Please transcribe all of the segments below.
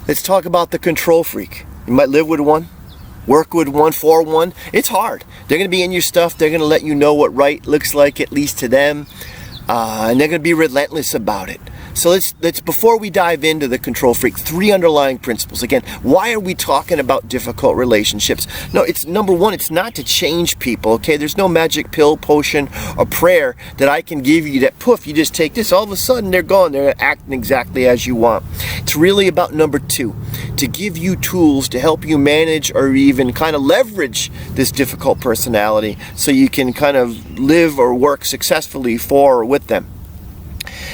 Let's talk about the control freak. You might live with one, work with one, for one. It's hard. They're going to be in your stuff. They're going to let you know what right looks like, at least to them. And they're going to be relentless about it. So let's before we dive into the control freak, 3 underlying principles. Again, why are we talking about difficult relationships? No, it's number one, it's not to change people, okay? There's no magic pill, potion, or prayer that I can give you that poof, you just take this, all of a sudden they're gone. They're acting exactly as you want. It's really about number 2, to give you tools to help you manage or even kind of leverage this difficult personality so you can kind of live or work successfully for or with them.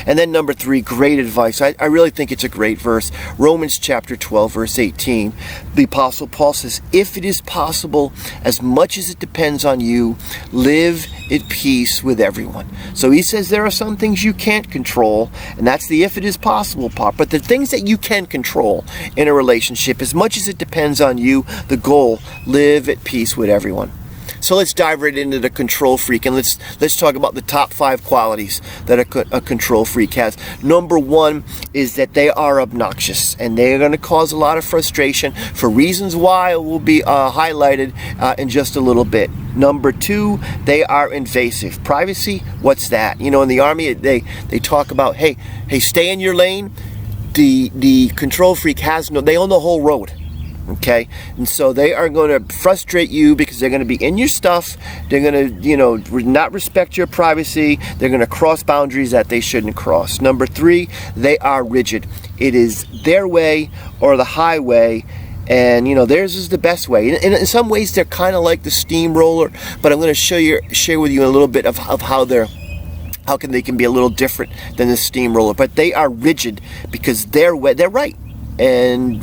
And then number 3, great advice. I really think it's a great verse. Romans chapter 12, verse 18. The Apostle Paul says, if it is possible, as much as it depends on you, live at peace with everyone. So he says there are some things you can't control, and that's the if it is possible part. But the things that you can control in a relationship, as much as it depends on you, the goal, live at peace with everyone. So let's dive right into the control freak, and let's talk about the top 5 qualities that a control freak has. Number 1 is that they are obnoxious, and they are going to cause a lot of frustration for reasons why will be highlighted in just a little bit. Number 2, they are invasive. Privacy, what's that? You know, in the Army, they talk about, hey, stay in your lane. The control freak they own the whole road. Okay, and so they are going to frustrate you because they're going to be in your stuff. They're going to, not respect your privacy. They're going to cross boundaries that they shouldn't cross. Number 3, they are rigid. It is their way or the highway, and theirs is the best way. And in some ways, they're kind of like the steamroller. But I'm going to share with you a little bit of how they can be a little different than the steamroller. But they are rigid because they're right. And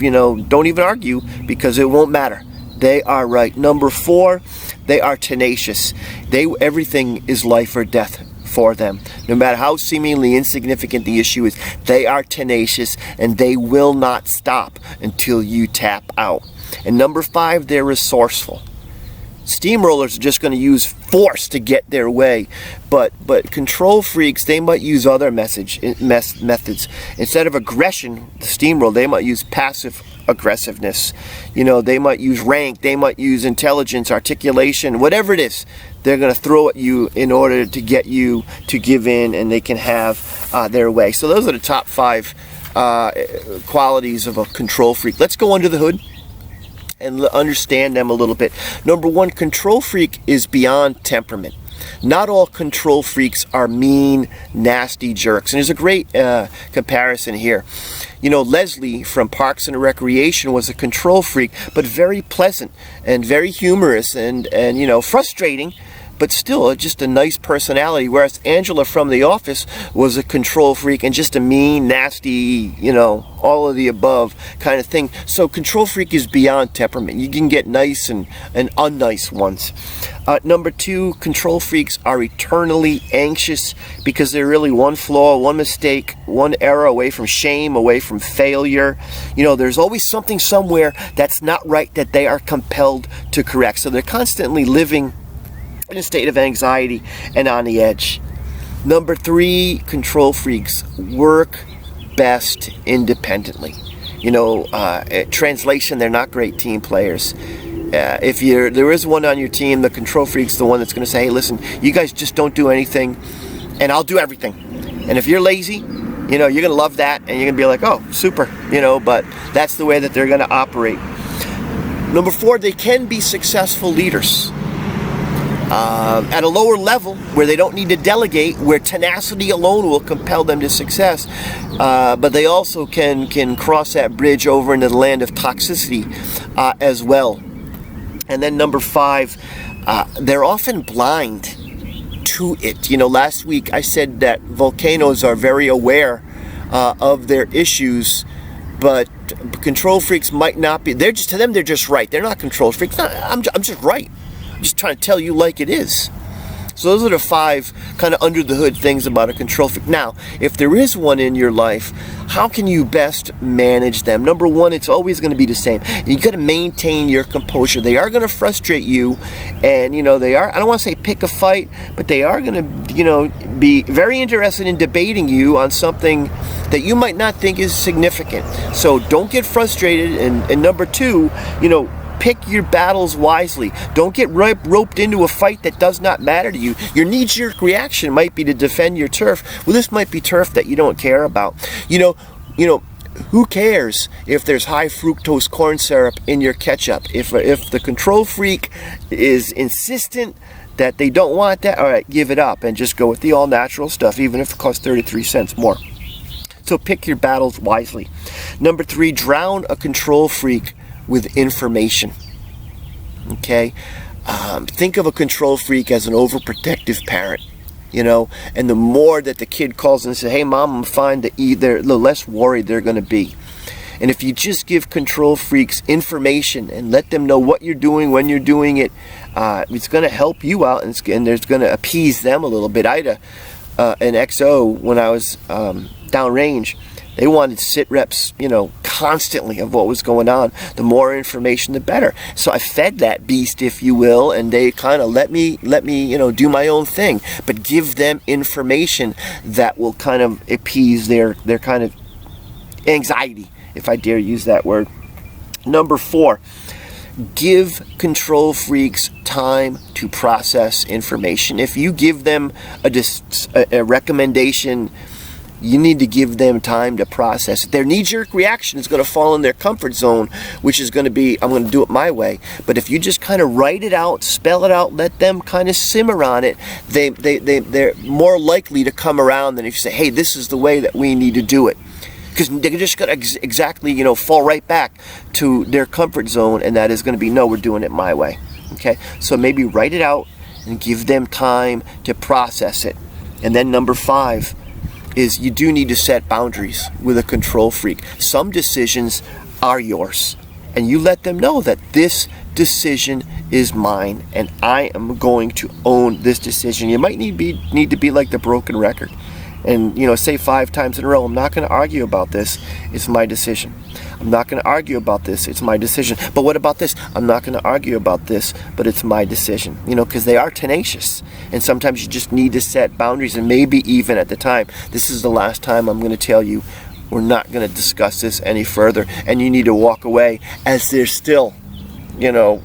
don't even argue because it won't matter. They are right. Number 4, they are tenacious. Everything is life or death for them. No matter how seemingly insignificant the issue is, they are tenacious and they will not stop until you tap out. And number 5, they're resourceful. Steamrollers are just going to use force to get their way, but control freaks, they might use other methods. Instead of aggression, the steamroller, they might use passive aggressiveness. They might use rank, they might use intelligence, articulation, whatever it is. They're going to throw at you in order to get you to give in, and they can have their way. So those are the top 5 qualities of a control freak. Let's go under the hood and understand them a little bit. Number 1, control freak is beyond temperament. Not all control freaks are mean, nasty jerks. And there's a great comparison here. Leslie from Parks and Recreation was a control freak, but very pleasant and very humorous and frustrating, but still just a nice personality. Whereas Angela from The Office was a control freak and just a mean, nasty, all of the above kind of thing. So control freak is beyond temperament. You can get nice and unnice ones. Number 2, control freaks are eternally anxious because they're really one flaw, one mistake, one error away from shame, away from failure. There's always something somewhere that's not right that they are compelled to correct. So they're constantly living in a state of anxiety and on the edge. Number 3, control freaks work best independently. Translation, they're not great team players. If there is one on your team, the control freak's the one that's going to say, hey, listen, you guys just don't do anything, and I'll do everything. And if you're lazy, you're going to love that, and you're going to be like, oh, super, but that's the way that they're going to operate. Number 4, they can be successful leaders. At a lower level where they don't need to delegate, where tenacity alone will compel them to success, but they also can cross that bridge over into the land of toxicity as well. And then number 5, they're often blind to it. Last week I said that volcanoes are very aware of their issues, but control freaks might not be. They're just right. They're not control freaks. I'm just right. I'm just trying to tell you like it is. So those are the 5 kind of under the hood things about a control freak. Now, if there is one in your life, how can you best manage them? Number 1, it's always going to be the same. You got to maintain your composure. They are going to frustrate you, and they are, I don't want to say pick a fight, but they are going to be very interested in debating you on something that you might not think is significant. So don't get frustrated. And number 2, pick your battles wisely. Don't get roped into a fight that does not matter to you. Your knee-jerk reaction might be to defend your turf. Well, this might be turf that you don't care about. Who cares if there's high fructose corn syrup in your ketchup? If the control freak is insistent that they don't want that, all right, give it up and just go with the all-natural stuff, even if it costs 33 cents more. So pick your battles wisely. Number 3, drown a control freak with information. Okay? Think of a control freak as an overprotective parent. And the more that the kid calls and says, hey mom, I'm fine to eat, the less worried they're going to be. And if you just give control freaks information and let them know what you're doing, when you're doing it, it's going to help you out, and there's going to appease them a little bit. I had an XO when I was downrange. They wanted sit reps, constantly of what was going on. The more information, the better. So I fed that beast, if you will, and they kind of let me, do my own thing. But give them information that will kind of appease their kind of anxiety, if I dare use that word. Number 4, give control freaks time to process information. If you give them a recommendation, you need to give them time to process it. Their knee-jerk reaction is going to fall in their comfort zone, which is going to be, I'm going to do it my way. But if you just kind of write it out, spell it out, let them kind of simmer on it, they're more likely to come around than if you say, hey, this is the way that we need to do it. Because they're just going to exactly, fall right back to their comfort zone, and that is going to be, no, we're doing it my way. Okay? So maybe write it out and give them time to process it. And then number 5, is you do need to set boundaries with a control freak. Some decisions are yours, and you let them know that this decision is mine, and I am going to own this decision. You might need to be like the broken record, and say 5 times in a row, I'm not going to argue about this. It's my decision. I'm not going to argue about this. It's my decision. But what about this? I'm not going to argue about this, but it's my decision. Because they are tenacious. And sometimes you just need to set boundaries, and maybe even at the time, this is the last time I'm going to tell you, we're not going to discuss this any further. And you need to walk away as they're still,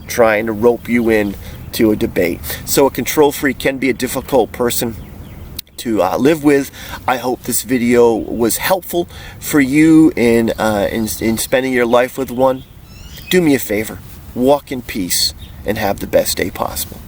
trying to rope you in to a debate. So a control freak can be a difficult person to live with. I hope this video was helpful for you in spending your life with one. Do me a favor, walk in peace and have the best day possible.